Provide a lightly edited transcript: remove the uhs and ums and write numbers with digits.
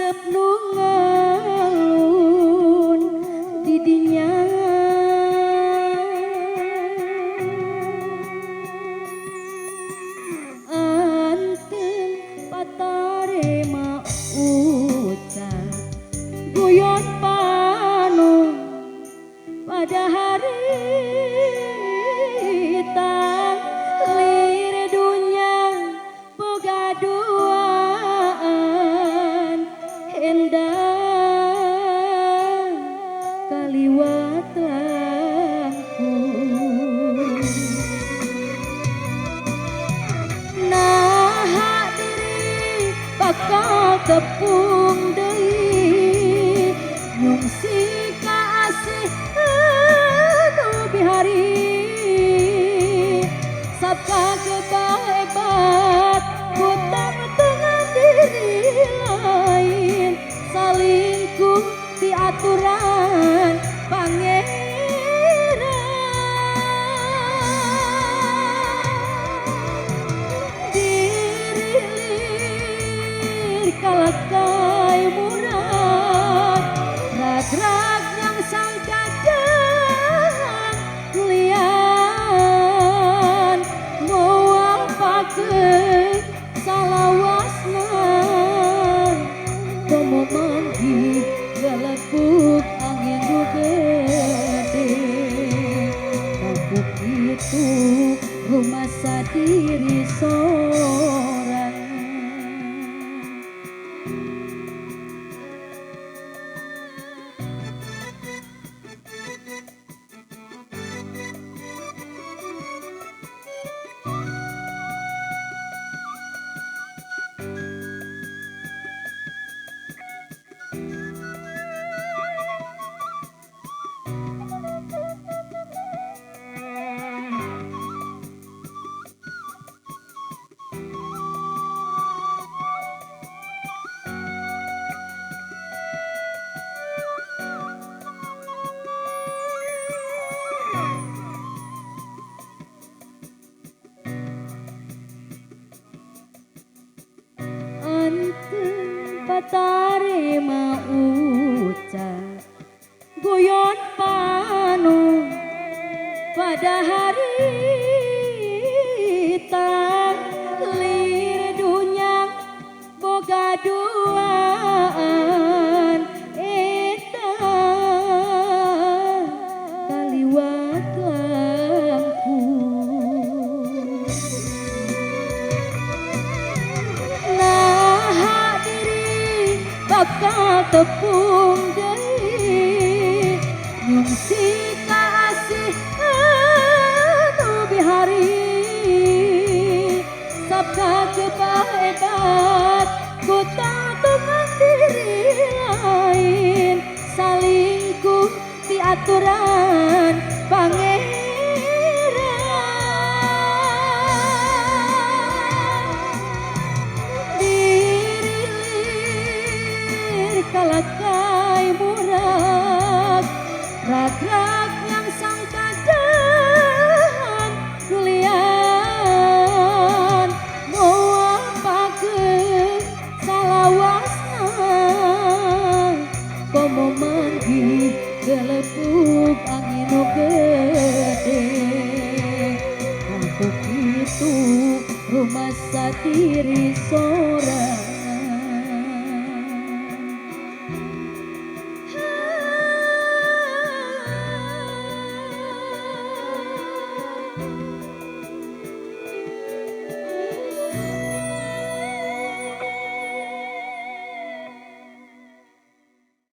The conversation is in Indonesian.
asep nu ngalun didinya anteng patare maucan guyon panu pada hari lir dunya boga duaan endang kaliwat langkung nah diri bakal tepung deui nyungsi ka asih anu bihari sabka kebahebat hutang dengan diri lain salingkuh di aturan pangeran dirilir kalakai murad rag-rag yang sangkadang lian pakeun salawasna komo manggi galepuk angin nu gede kapuk itu rumah sadiri sorangan. Patare maucan guyon panu pada hari lir dunya boga duaan eta kaliwat langkung bakal tepung deui nyungsi ka asih anu bihari sabda kebahebat kutang dengan diri lain salingkuh di aturan pangeran kalakai murag rag-rag yang sangkadang nulian moal pakeun salawasna komo manggi gelepuk angin nu gede kapuk itu rumah sadiri sorangan.